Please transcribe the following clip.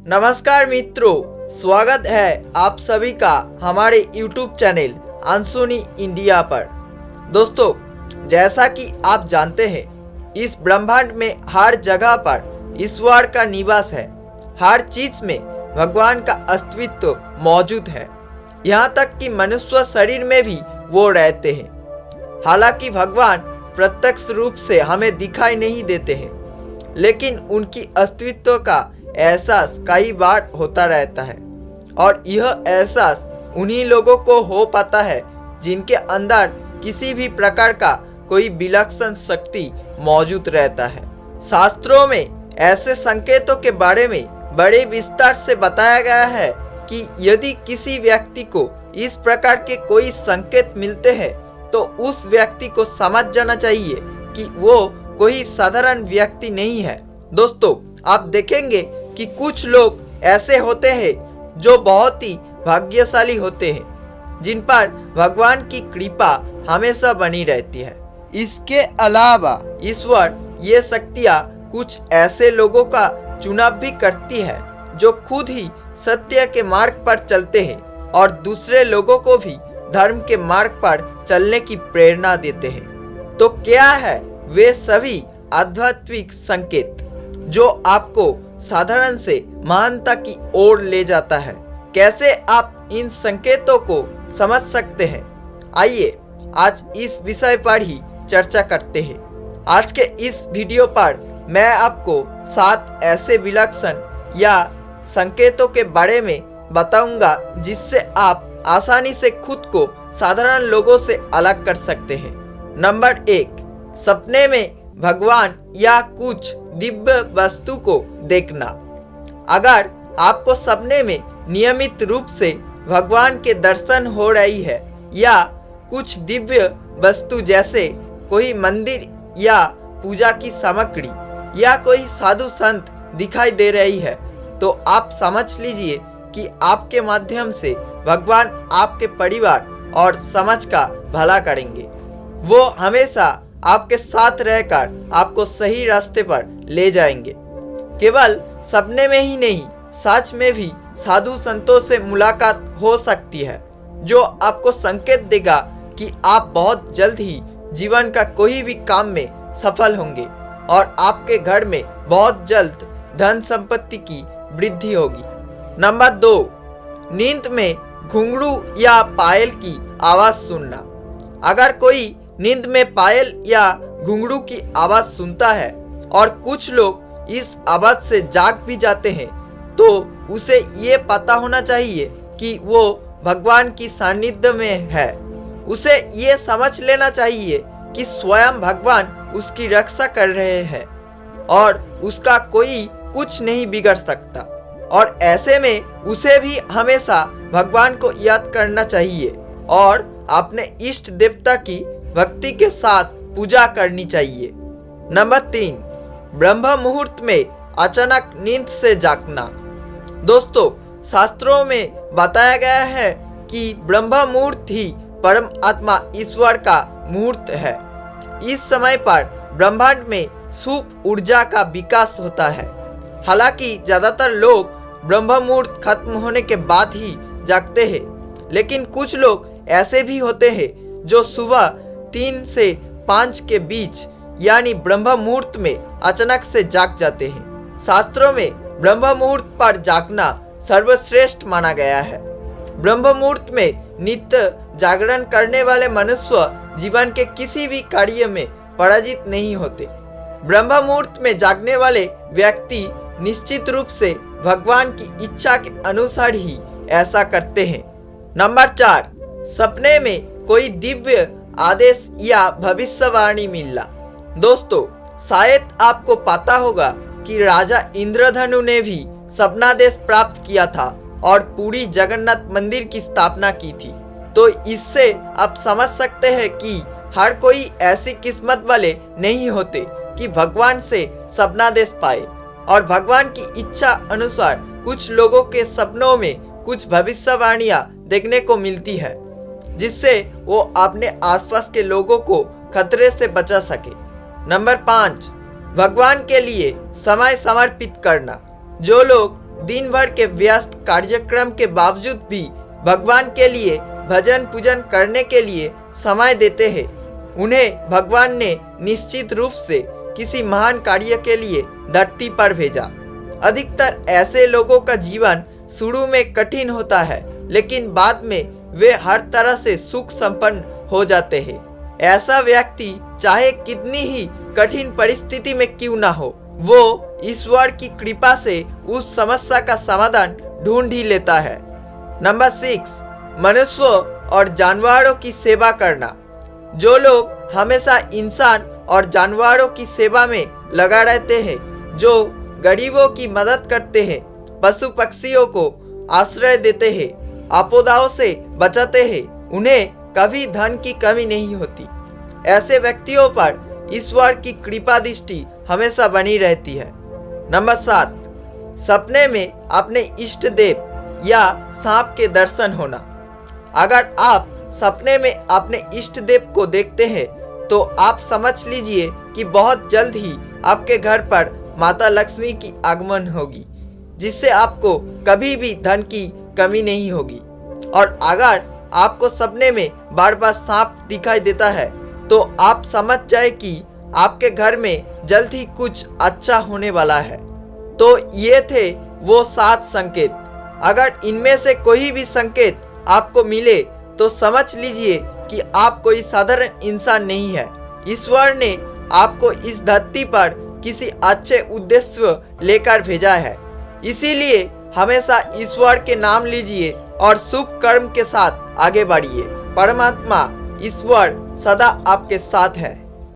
नमस्कार मित्रों, स्वागत है आप सभी का हमारे YouTube चैनल अनसुनी इंडिया पर। दोस्तों, जैसा कि आप जानते हैं, इस ब्रह्मांड में हर जगह पर ईश्वर का निवास है। हर चीज में भगवान का अस्तित्व मौजूद है, यहाँ तक कि मनुष्य शरीर में भी वो रहते हैं। हालांकि भगवान प्रत्यक्ष रूप से हमें दिखाई नहीं देते हैं, लेकिन उनकी अस्तित्व का एहसास कई बार होता रहता है, और यह एहसास उन्हीं लोगों को हो पाता है जिनके अंदर किसी भी प्रकार का कोई विलक्षण शक्ति मौजूद रहता है। शास्त्रों में ऐसे संकेतों के बारे में बड़े विस्तार से बताया गया है कि यदि किसी व्यक्ति को इस प्रकार के कोई संकेत मिलते हैं तो उस व्यक्ति को समझ जाना चाहिए कि वो कोई साधारण व्यक्ति नहीं है। दोस्तों, आप देखेंगे कि कुछ लोग ऐसे होते हैं जो बहुत ही भाग्यशाली होते हैं, जिन पर भगवान की कृपा हमेशा बनी रहती है। इसके अलावा ईश्वर ये शक्तियाँ कुछ ऐसे लोगों का चुनाव भी करती है जो खुद ही सत्य के मार्ग पर चलते हैं और दूसरे लोगों को भी धर्म के मार्ग पर चलने की प्रेरणा देते हैं। तो क्या है वे सभी आध्यात्मिक संकेत जो आपको साधारण से महानता की ओर ले जाता है? कैसे आप इन संकेतों को समझ सकते हैं? आइए आज इस विषय पर ही चर्चा करते हैं। आज के इस वीडियो पर मैं आपको 7 ऐसे विलक्षण या संकेतों के बारे में बताऊंगा जिससे आप आसानी से खुद को साधारण लोगों से अलग कर सकते हैं। नंबर 1, सपने में भगवान या कुछ दिव्य वस्तु को देखना। अगर आपको सपने में नियमित रूप से भगवान के दर्शन हो रही है या कुछ दिव्य वस्तु जैसे कोई मंदिर या पूजा की सामग्री या कोई साधु संत दिखाई दे रही है, तो आप समझ लीजिए कि आपके माध्यम से भगवान आपके परिवार और समाज का भला करेंगे। वो हमेशा आपके साथ रहकर आपको सही रास्ते पर ले जाएंगे। केवल सपने में ही नहीं, सच में भी साधु संतों से मुलाकात हो सकती है, जो आपको संकेत देगा कि आप बहुत जल्द ही जीवन का कोई भी काम में सफल होंगे और आपके घर में बहुत जल्द धन संपत्ति की वृद्धि होगी। नंबर 2, नींद में घुंघरू या पायल की आवाज सुनना। अगर कोई नींद में पायल या घुंघरू की आवाज सुनता है और कुछ लोग इस आवाज से जाग भी जाते हैं, तो उसे ये पता होना चाहिए कि वो भगवान की सानिध्य में है। उसे ये समझ लेना चाहिए कि स्वयं भगवान उसकी रक्षा कर रहे हैं और उसका कोई कुछ नहीं बिगड़ सकता। और ऐसे में उसे भी हमेशा भगवान को याद करना चाहिए और अपने इष्ट देवता की भक्ति के साथ पूजा करनी चाहिए। नंबर 3, ब्रह्म मुहूर्त में अचानक नींद से जागना। दोस्तों, शास्त्रों में बताया गया है कि ब्रह्म मुहूर्त ही परम आत्मा ईश्वर का मुहूर्त है। इस समय पर ब्रह्मांड में शुभ ऊर्जा का विकास होता है। हालांकि ज्यादातर लोग ब्रह्म मुहूर्त खत्म होने के बाद ही जागते हैं, लेकिन कुछ लोग ऐसे भी होते हैं जो सुबह 3 से 5 के बीच यानी ब्रह्म मुहूर्त में अचानक से जाग जाते हैं। शास्त्रों में ब्रह्म मुहूर्त पर जागना सर्वश्रेष्ठ माना गया है। ब्रह्म मुहूर्त में नित्य जागरण करने वाले मनुष्य जीवन के किसी भी कार्य में पराजित नहीं होते। ब्रह्म मुहूर्त में जागने वाले व्यक्ति निश्चित रूप से भगवान की इच्छा के अनुसार ही ऐसा करते हैं। नंबर 4, सपने में कोई दिव्य आदेश या भविष्यवाणी मिलना। दोस्तों, शायद आपको पता होगा कि राजा इंद्रधनु ने भी सपनादेश प्राप्त किया था और पूरी जगन्नाथ मंदिर की स्थापना की थी। तो इससे आप समझ सकते हैं कि हर कोई ऐसी किस्मत वाले नहीं होते कि भगवान से सपनादेश पाए, और भगवान की इच्छा अनुसार कुछ लोगों के सपनों में कुछ भविष्यवाणियां देखने को मिलती है, जिससे वो अपने आसपास के लोगों को खतरे से बचा सके। नंबर 5, भगवान के लिए समय समर्पित करना। जो लोग दिन भर के व्यस्त कार्यक्रम के बावजूद भी भगवान के लिए भजन पूजन करने के लिए समय देते हैं। उन्हें भगवान ने निश्चित रूप से किसी महान कार्य के लिए धरती पर भेजा। अधिकतर ऐसे लोगों का जीवन शुरू में कठिन होता है, लेकिन बाद में वे हर तरह से सुख संपन्न हो जाते हैं। ऐसा व्यक्ति चाहे कितनी ही कठिन परिस्थिति में क्यों ना हो, वो ईश्वर की कृपा से उस समस्या का समाधान ढूंढ ही लेता है। नंबर 6, मनुष्यों और जानवरों की सेवा करना। जो लोग हमेशा इंसान और जानवरों की सेवा में लगा रहते हैं, जो गरीबों की मदद करते हैं, पशु पक्षियों को आश्रय देते हैं, आपदाओं से बचाते हैं, उन्हें कभी धन की कमी नहीं होती। ऐसे व्यक्तियों पर ईश्वर की कृपा दृष्टि हमेशा बनी रहती है। नंबर 7, सपने में अपने इष्ट देव या सांप के दर्शन होना। अगर आप सपने में अपने इष्ट देव को देखते हैं तो आप समझ लीजिए कि बहुत जल्द ही आपके घर पर माता लक्ष्मी की आगमन होगी, जिससे आपको कभी भी धन की कमी नहीं होगी। और अगर आपको सपने में बार बार सांप दिखाई देता है तो आप समझ जाए कि आपके घर में जल्द ही कुछ अच्छा होने वाला है। तो ये थे वो 7 संकेत। अगर इनमें से कोई भी संकेत आपको मिले तो समझ लीजिए कि आप कोई साधारण इंसान नहीं है। ईश्वर ने आपको इस धरती पर किसी अच्छे उद्देश्य लेकर भेजा है। इसीलिए हमेशा ईश्वर के नाम लीजिए और शुभ कर्म के साथ आगे बढ़िए। परमात्मा ईश्वर सदा आपके साथ है।